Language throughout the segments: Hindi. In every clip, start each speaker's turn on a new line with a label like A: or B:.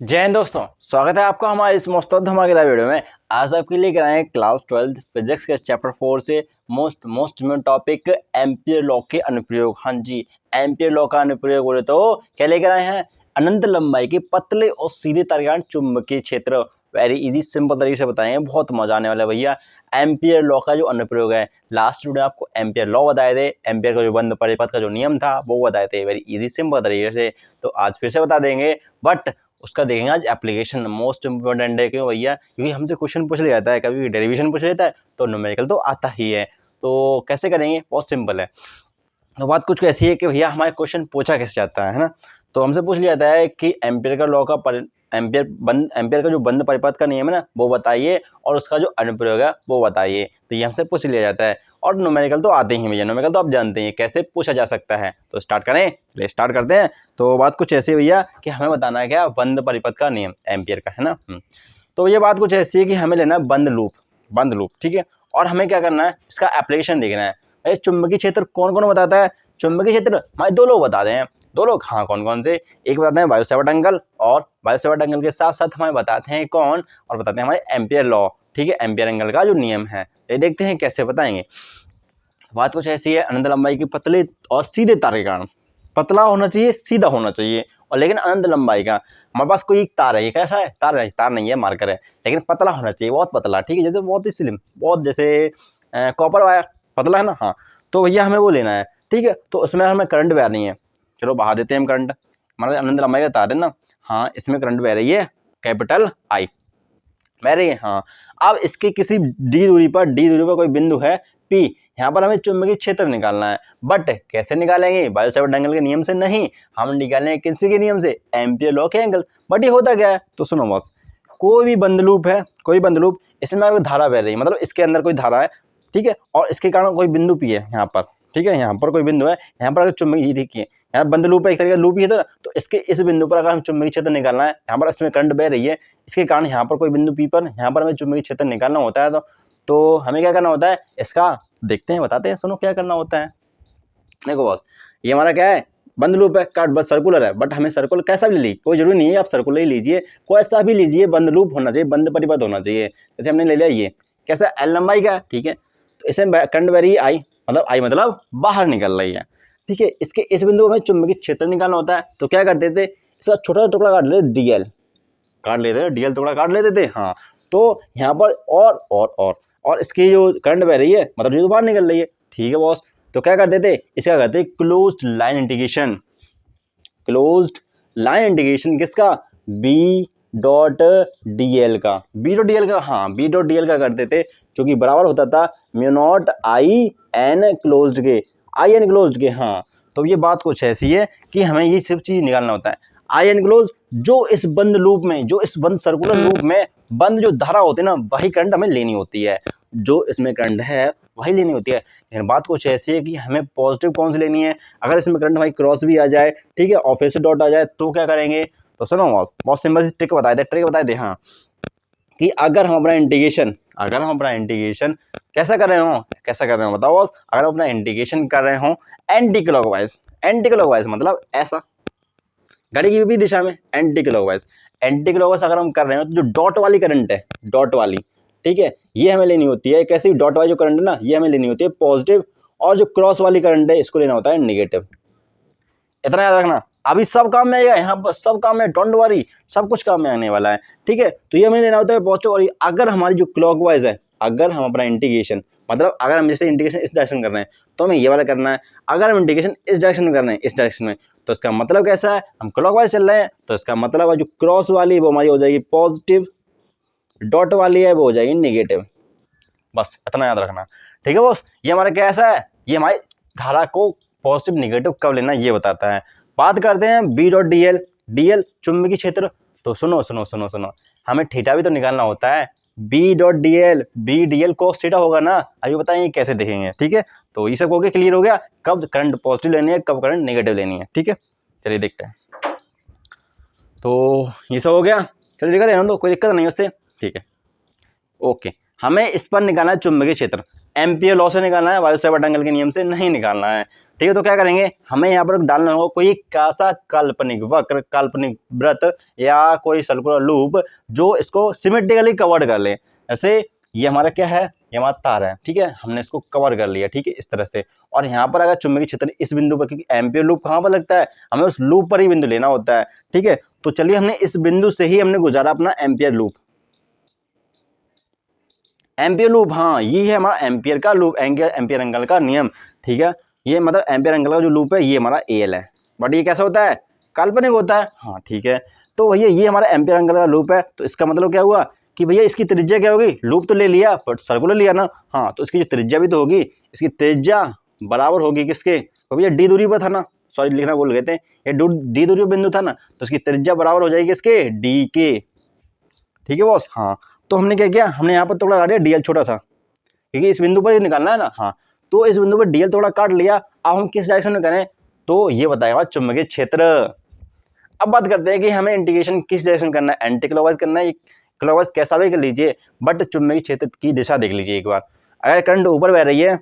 A: जय हिंद दोस्तों, स्वागत है आपका हमारे इस मस्त धमाकेदार वीडियो में। आज आपके लिए कराएं क्लास 12 फिजिक्स के चैप्टर 4 से मोस्ट में टॉपिक एम्पियर लॉ के अनुप्रयोग। हाँ जी, एम्पियर लॉ का अनुप्रयोग बोले तो क्या लेकर आए हैं? अनंत लंबाई के पतले और सीधे तारकान चुंबकीय क्षेत्र। वेरी इजी सिंपल तरीके से बताएंगे, बहुत मजा आने वाला है भैया। एम्पियर लॉ का जो अनुप्रयोग है, लास्ट वीडियो आपको एम्पियर लॉ बताए थे, एम्पियर का जो बंद परिपथ का जो नियम था वो बताए थे वेरी इजी सिंपल तरीके से। तो आज फिर से बता देंगे, बट उसका देखेंगे आज एप्लीकेशन। मोस्ट इंपॉर्टेंट है क्यों भैया? क्योंकि हमसे क्वेश्चन पूछ लिया जाता है, कभी डेरिवेशन पूछ लेता है तो न्यूमेरिकल तो आता ही है। तो कैसे करेंगे? बहुत सिंपल है। तो बात कुछ कैसी है कि भैया हमारे क्वेश्चन पूछा कैसे जाता है ना। तो हमसे पूछ लिया जाता है कि एम्पियर का लॉ का एम्पियर का जो बंद परिपथ का नियम है ना वो बताइए, और उसका जो अनुप्रयोग है वो बताइए। तो ये हमसे पूछ लिया जाता है, और न्यूमेरिकल तो आते ही भैया, न्यूमेरिकल तो आप जानते हैं कैसे पूछा जा सकता है। तो स्टार्ट करें, चलिए स्टार्ट करते हैं। तो बात कुछ ऐसी भैया कि हमें बताना है क्या, बंद परिपथ का नियम एम्पियर का है ना। तो ये बात कुछ ऐसी है कि हमें लेना है बंद लूप, ठीक है। और हमें क्या करना है, इसका एप्लीकेशन देखना है। भाई चुंबकीय क्षेत्र कौन कौन बताता है? चुंबकीय क्षेत्र हमारे दो लोग बता रहे हैं। दो लोग, हाँ, कौन कौन से? एक बताते हैं बायो सेवर्ट एंगल, और बायो सेवर्ट एंगल के साथ साथ हमें बताते हैं कौन, और बताते हैं हमारे एम्पियर लॉ, ठीक है, एम्पियर एंगल का जो नियम है। ये देखते हैं कैसे बताएंगे। बात कुछ ऐसी है, अनंत लंबाई के पतले और सीधे तार के कारण, पतला होना चाहिए, सीधा होना चाहिए, और लेकिन अनंत लंबाई का। हमारे पास कोई एक तार है, ये कैसा है? तार नहीं है, मार्कर है, लेकिन पतला होना चाहिए, बहुत पतला, ठीक है, जैसे बहुत ही स्लिम, बहुत जैसे कॉपर वायर पतला है ना। हाँ, तो भैया हमें वो लेना है, ठीक है। तो उसमें हमें करंट बह नहीं है, चलो बहा देते हैं हम करंट। हमारे अनंत लंबाई का तार है ना, हाँ, इसमें करंट बह रही है, कैपिटल आई बह रही है। हाँ, अब इसके किसी डी दूरी पर कोई बिंदु है पी, यहाँ पर हमें चुंबकीय क्षेत्र निकालना है। बट कैसे निकालेंगे? बायो सेवर्ट एंगल के नियम से नहीं, हम निकालेंगे किसी के नियम से? एम्पियर लॉ के एंगल। बट ये होता क्या है, तो सुनो बस। कोई भी बंद लूप है, कोई बंद लूप, इसमें अगर धारा बह रही है, मतलब इसके अंदर कोई धारा है, ठीक है, और इसके कारण कोई बिंदु पी है यहाँ पर, ठीक है, यहाँ पर कोई बिंदु है, यहाँ पर अगर चुंबकीय, देखिए यहाँ बंद लूप है, एक तरीके का लूप ही है तो इसके इस बिंदु पर अगर हम चुंबकीय क्षेत्र निकालना है, यहाँ पर इसमें करंट बह रही है, इसके कारण यहाँ पर कोई बिंदु पी पर, यहाँ पर हमें चुंबकीय क्षेत्र निकालना होता है। तो हमें क्या करना होता है, इसका देखते हैं, बताते हैं, सुनो क्या करना होता है। देखो बॉस, ये हमारा क्या है, बंद लूप है, काट बस सर्कुलर है, बट हमें सर्कुलर कैसा भी ले लीजिए, कोई जरूरी नहीं है आप सर्कुलर ही लीजिए, कोई ऐसा भी लीजिए, बंद लूप होना चाहिए, बंद परिपथ होना चाहिए। जैसे हमने ले लिया ये कैसा, एल लंबाई का, ठीक है। तो इसमें करंट बह रही है आई मतलब बाहर निकल रही है, ठीक है। इसके इस बिंदु में चुंबकीय क्षेत्र निकालना होता है। तो क्या करते थे, इसका छोटा टुकड़ा काट लेते, डीएल काट लेते थे, डीएल टुकड़ा काट लेते थे। हाँ, तो यहाँ पर और इसकी जो करंट बह रही है, मतलब जो बाहर निकल रही है, ठीक है बॉस। तो क्या करते थे, इसका करते closed line integration. Closed line integration किसका? बी डॉट डीएल का, हाँ, बी डॉट डीएल का करते थे, जो कि बराबर होता था mu not I enclosed के, हाँ। तो ये बात कुछ ऐसी है कि हमें ये सब चीज निकालना होता है। आई एन क्लोज, जो इस बंद लूप में, जो इस बंद सर्कुलर लूप में बंद जो धारा होती है ना, वही करंट हमें लेनी होती है, जो इसमें करंट है वही लेनी होती है। लेकिन बात कुछ ऐसी है कि हमें पॉजिटिव कौन सी लेनी है? अगर इसमें करंट हमारी क्रॉस भी आ जाए, ठीक है, और फिर से डॉट आ जाए, तो क्या करेंगे? तो सुनो बॉस, बहुत सिंपल सी ट्रिक बताए दे, हाँ, कि अगर हम अपना इंटीग्रेशन कैसा कर रहे हो बताओ बॉस। अगर हम अपना इंटीग्रेशन कर रहे हो एंटी क्लॉकवाइज मतलब ऐसा, घड़ी की भी दिशा में एंटी क्लॉकवाइज अगर हम कर रहे हो, तो जो डॉट वाली करंट है, ठीक है, ये हमें लेनी होती है। कैसी? डॉट वाली जो करंट है ना, ये हमें लेनी होती है पॉजिटिव, और जो क्रॉस वाली करंट है इसको लेना होता है नेगेटिव। इतना याद रखना, अभी सब काम में आएगा, यहाँ पर सब काम में, डोंट वरी, सब कुछ काम में आने वाला है, ठीक है। तो ये हमें लेना होता है पॉजिटिव। और अगर हमारी जो क्लॉकवाइज है, अगर हम अपना इंटीग्रेशन, मतलब अगर हम जैसे इंटीग्रेशन इस डायरेक्शन कर रहे हैं, तो हमें ये वाला करना है। अगर हम इंटीग्रेशन इस डायरेक्शन में कर रहे हैं, इस डायरेक्शन में, तो इसका मतलब कैसा है, हम क्लॉकवाइज चल रहे हैं, तो इसका मतलब जो क्रॉस वाली वो हमारी हो जाएगी पॉजिटिव, डॉट वाली है वो हो जाएगी नेगेटिव। बस इतना याद रखना, ठीक है बॉस। ये हमारा कैसा है, ये हमारी धारा को पॉजिटिव निगेटिव कब लेना ये बताता है। बात करते हैं बी डॉट डीएल चुंबकीय क्षेत्र। तो सुनो, हमें थीटा भी तो निकालना होता है। बी डीएल कोस थीटा होगा ना। अभी बताएंगे कैसे देखेंगे, ठीक है। तो ये सब हो गया, क्लियर हो गया, कब करंट पॉजिटिव लेनी है, कब करंट नेगेटिव लेनी है, ठीक है। चलिए देखते हैं। तो ये सब हो गया, चलिए देखा रहने दो, कोई दिक्कत नहीं उससे, ठीक है, ओके। हमें इस पर निकालना है चुंबकीय क्षेत्र, एम्पियर लॉ से निकालना है, बायो सेवर्ट एंगल के नियम से नहीं निकालना है। ठीक है। तो क्या करेंगे, हमें यहाँ पर डालना होगा कोई ऐसा काल्पनिक वक्र, काल्पनिक वृत्त या कोई सर्कुलर लूप जो इसको सिमेट्रिकली कवर कर ले। ऐसे ये हमारा क्या है, ये हमारा तार है, ठीक है, हमने इसको कवर कर लिया, ठीक है, इस तरह से। और यहाँ पर अगर चुंबकीय क्षेत्र इस बिंदु पर, क्योंकि एम्पीयर लूप कहाँ पर लगता है, हमें उस लूप पर ही बिंदु लेना होता है, ठीक है। तो चलिए हमने इस बिंदु से ही हमने गुजारा अपना एम्पीयर लूप, एम्पीयर लूप, हाँ ये है हमारा एम्पीयर का लूप, एम्पीयर एंगल का नियम, ठीक है। ये मतलब एम्पीयर एंगल का जो लूप है ये हमारा एल है, बट ये कैसा होता है, काल्पनिक होता है, हाँ ठीक है। तो भैया ये हमारा एम्पीयर एंगल का लूप है, तो इसका मतलब क्या हुआ कि भैया इसकी त्रिज्या क्या होगी, लूप तो ले लिया बट सर्कुलर लिया ना, हाँ तो इसकी जो त्रिज्या भी तो होगी, इसकी त्रिज्या बराबर होगी किसके, तो भैया डी दूरी पर था ना, सॉरी लिखना भूल गए थे, ये डी दूरी पर बिंदु था ना, तो इसकी त्रिज्या बराबर हो जाएगी इसके डी के, ठीक है बॉस। हाँ तो हमने क्या किया, हमने यहाँ पर थोड़ा काट दिया डीएल छोटा सा, क्योंकि इस बिंदु पर ही निकालना है ना, हाँ तो इस बिंदु पर डीएल थोड़ा काट लिया। अब हम किस डायरेक्शन में करें, तो ये बताएगा चुंबकीय क्षेत्र। अब बात करते हैं कि हमें इंटीग्रेशन किस डायरेक्शन करना है, एंटी क्लॉकवाइज करना है, क्लॉकवाइज कैसा भी कर लीजिए, बट चुंबकीय क्षेत्र की दिशा देख लीजिए एक बार। अगर करंट ऊपर बह रही है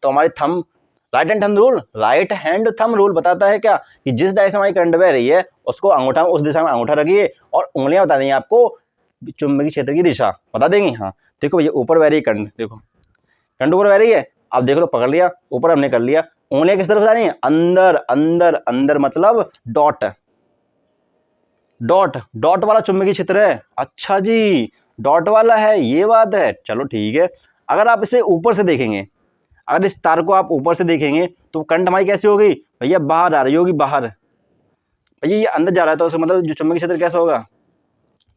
A: तो हमारी thumb, right hand thumb rule बताता है क्या, कि जिस डायरेक्शन हमारी करंट बह रही है उसको अंगूठा, उस दिशा में अंगूठा रखिए और उंगलियां बता देंगी आपको चुंबकीय क्षेत्र की दिशा बता देंगी। हाँ देखो ये ऊपर बह रही है करंट, देखो करंट ऊपर बह रही है, आप देख लो पकड़ लिया, ऊपर हमने कर लिया, उंगलियां किस तरफ जा रही है, अंदर अंदर अंदर, मतलब डॉट, डॉट डॉट वाला चुंबकीय क्षेत्र है, अच्छा जी डॉट वाला है, ये बात है, चलो ठीक है। अगर आप इसे ऊपर से देखेंगे, अगर इस तार को आप ऊपर से देखेंगे तो करंट हमारी कैसी होगी, भैया बाहर आ रही होगी, बाहर, भैया ये अंदर जा रहा है तो उसका मतलब जो चुंबकीय क्षेत्र कैसा होगा,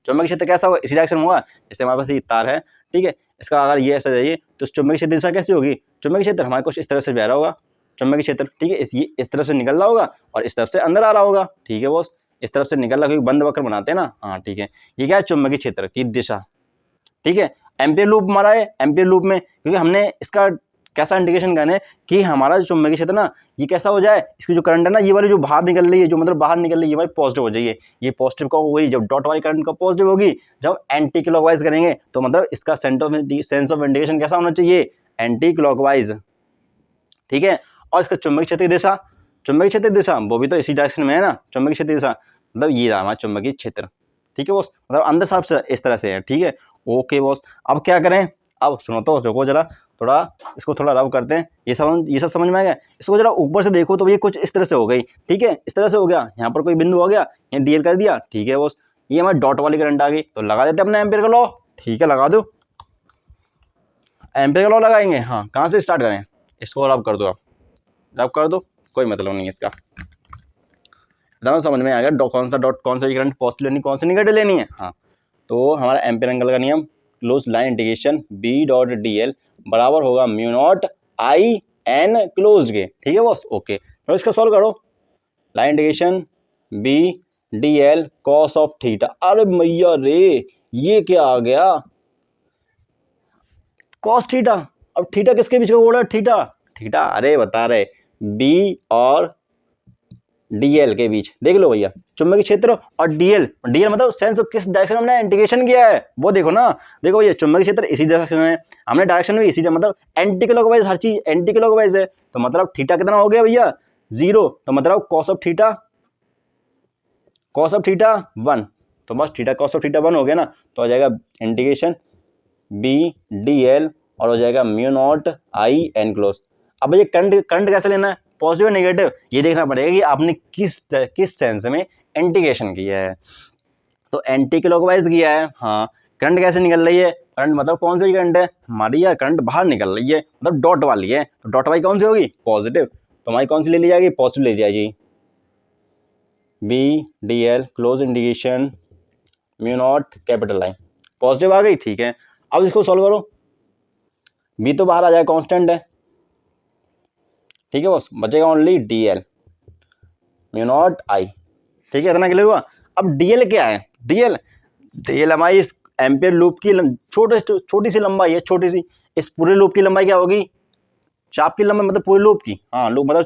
A: चुंबकीय क्षेत्र कैसा होगा, इसी डायरेक्शन में होगा, जैसे हमारे पास ये तार है, ठीक है, इसका अगर ये ऐसा जाइए तो चुंबकीय क्षेत्र दिशा कैसी होगी, चुंबकीय क्षेत्र हमारे कुछ इस तरह से बह रहा होगा, चुंबकीय क्षेत्र, ठीक है, ये इस तरफ से निकल रहा होगा और इस तरफ से अंदर आ रहा होगा, ठीक है बॉस, इस तरफ से निकल रहा, क्योंकि बंद वक्र बनाते हैं ना, हाँ ठीक है। ये क्या है, चुंबकीय क्षेत्र की दिशा, ठीक है। एम्पीयर लूप हमारा है, एम्पीयर लूप में क्योंकि हमने इसका कैसा इंडिकेशन करना है कि हमारा जो चुंबकीय क्षेत्र ना ये कैसा हो जाए, इसकी जो करंट है ना ये वाली जो बाहर निकल रही है, जो मतलब बाहर निकल रही है, ये वाली पॉजिटिव हो जाइए, ये पॉजिटिव का वही, जब डॉट वाली करंट का पॉजिटिव होगी, जब एंटी क्लॉकवाइज करेंगे तो मतलब इसका सेंस ऑफ इंडिकेशन कैसा होना चाहिए, एंटी क्लॉकवाइज, ठीक है। और इसका चुंबकीय क्षेत्र की दिशा, चुंबकीय क्षेत्र की दिशा वो भी तो इसी डायरेक्शन में है ना, चुंबकीय क्षेत्र की दिशा मतलब ये रहा हमारा चुंबकीय क्षेत्र, ठीक है बॉस, मतलब अंदर साफ से इस तरह से है, ठीक है, ओके बॉस। अब क्या करें, अब सुनो तो रुको जरा, थोड़ा इसको थोड़ा रब करते हैं, ये सब समझ में आ गया। इसको जरा ऊपर से देखो तो ये कुछ इस तरह से हो गई, ठीक है, इस तरह से हो गया, यहाँ पर कोई बिंदु हो गया, यहाँ डीएल कर दिया, ठीक है बॉस। ये हमारी डॉट वाली करंट आ गई, तो लगा देते अपने एम्पीयर का लॉ, ठीक है लगा दो, एम्पीयर का लॉ लगाएंगे, हाँ कहाँ से स्टार्ट करें, इसको रब कर दो, आप रब कर दो, कोई मतलब नहीं इसका, दोनों समझ में आ गया, कौन सा डॉट, कौन सा करंट पॉजिटिव लेनी, कौन सी नेगेटिव लेनी है। हाँ तो हमारा एम्पीयर एंगल का नियम, close line integration B dot D L बराबर होगा mu not I enclosed के, ठीक है बॉस, ओके। तो इसका सॉल्व करो, line integration B D L cos of theta, अरे मैया रे ये क्या आ गया, कॉस थीटा, अब थीटा किसके बीच का कोण है, थीटा, थीटा अरे बता रहे बी और डीएल के बीच, देख लो भैया चुंबकीय क्षेत्र और डीएल, डीएल मतलब सेंस ऑफ किस डायरेक्शन हमने इंटीग्रेशन किया है वो देखो ना, देखो ये चुंबकीय क्षेत्र इसी डायरेक्शन में, हमने डायरेक्शन भी इसी, मतलब एंटी क्लॉकवाइज, हर चीज एंटी क्लॉकवाइज है, तो मतलब थीटा कितना हो गया भैया 0, तो मतलब कॉस ऑफ थीटा 1, तो बस थीटा कॉस ऑफ थीटा 1 हो गया ना, तो आ जाएगा इंटीग्रेशन बी डी एल और हो जाएगा mu not I enclosed. अब भैया करंट कैसे लेना है, पॉजिटिव नेगेटिव, ये देखना पड़ेगा कि आपने किस सेंस में इंटीग्रेशन किया है, तो एंटी क्लॉकवाइज किया है, हाँ। करंट कैसे निकल रही है, करंट मतलब कौन सी करंट है हमारी, यार करंट बाहर निकल रही है, मतलब डॉट वाली है, तो डॉट वाली कौन सी होगी, पॉजिटिव, तो हमारी कौन सी ले ली जाएगी, पॉजिटिव ले जाएगी, B D L close integration mu not capital I, positive आ गई, ठीक है। अब इसको सॉल्व करो, बी तो बाहर आ जाए, कांस्टेंट है, ठीक है बस, बचेगा only D L mu not I, ठीक है, इतना क्लियर हुआ। अब डीएल क्या है, डीएल हमारी इस एम्पीयर लूप की छोटी सी लंबाई है, छोटी सी, इस पूरे लूप की लंबाई क्या होगी, चाप की लंबाई मतलब पूरे लूप की, हाँ लूप मतलब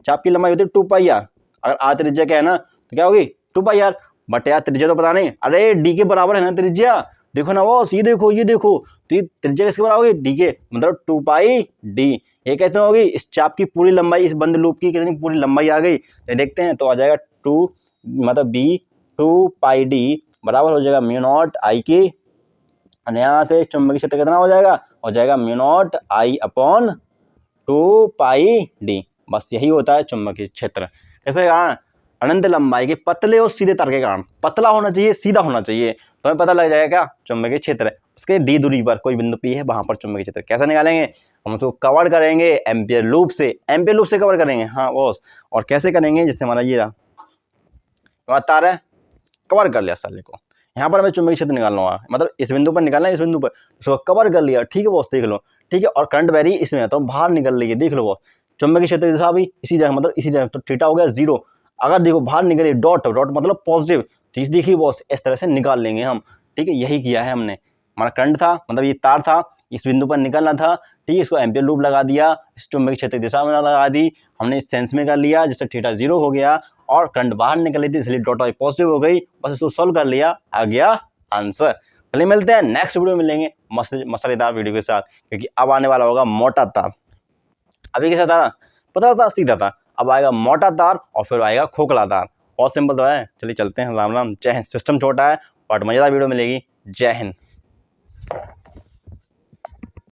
A: चाप की लंबाई होती है 2 पाई आर, अगर आर त्रिज्या क्या है ना तो क्या होगी 2 पाई आर, बट यार त्रिज्या तो पता नहीं, अरे डी के बराबर है ना त्रिज्या, देखो ना बॉस, ये देखो तो ये त्रिज्या किसके बराबर होगी, डी के, मतलब 2 पाई डी, ये कहते होगी इस चाप की पूरी लंबाई, इस बंद लूप की कितनी पूरी लंबाई आ गई, तो देखते हैं। तो आ जाएगा 2 मतलब बी 2 पाई डी बराबर हो जाएगा म्यू नॉट आई की, और यहाँ से चुंबकीय क्षेत्र कितना हो जाएगा mu not I upon 2 pi D. बस यही होता है चुंबकीय क्षेत्र। कैसे कारण? अनंत लंबाई के पतले और सीधे तार के कारण, पतला होना चाहिए, सीधा होना चाहिए, तो हमें पता लग जाएगा चुंबकीय क्षेत्र। उसके डी दूरी पर कोई बिंदु पी है, वहां पर चुंबकीय क्षेत्र कैसे निकालेंगे? हम उसको कवर करेंगे एम्पियर लूप से, एम्पियर लूप से कवर करेंगे। हाँ बॉस, और कैसे करेंगे? जैसे हमारा ये रहा तार है, कवर कर लिया साले को, यहाँ पर हमें चुंबकीय क्षेत्र निकालना होगा, मतलब इस बिंदु पर निकालना है, इस बिंदु पर उसको कवर कर लिया। ठीक है बॉस, देख लो, ठीक है। और करंट वैरी इसमें है तो बाहर निकल रही है, देख लो बॉस। चुंबकीय क्षेत्र की दिशा भी इसी जगह, मतलब इसी जगह, तो थीटा हो गया 0। अगर देखो बाहर निकले डॉट, डॉट मतलब पॉजिटिव, तो देखिए बॉस इस तरह से निकाल लेंगे हम। ठीक है, यही किया है हमने। हमारा करंट था, मतलब ये तार था, इस बिंदु पर निकलना था। ठीक है, इसको एम्पियर लूप लगा दिया, इस चुंबकीय क्षेत्र की दिशा में लगा दी हमने, इस सेंस में कर लिया, जिससे थीटा 0 हो गया और करंट बाहर निकल रही थी, इसलिए डॉट वाई पॉजिटिव हो गई। बस इसको सोल्व कर लिया, आ गया आंसर। चलिए मिलते हैं नेक्स्ट वीडियो में, मिलेंगे मसालेदार वीडियो के साथ, क्योंकि अब आने वाला होगा मोटा तार। अभी कैसा था? पता था, सीधा था। अब आएगा मोटा तार और फिर आएगा खोखला तार। बहुत सिंपल तो है। चलिए चलते हैं, राम राम, जय हिंद। सिस्टम छोटा है बट मजेदार वीडियो मिलेगी। जय हिंद।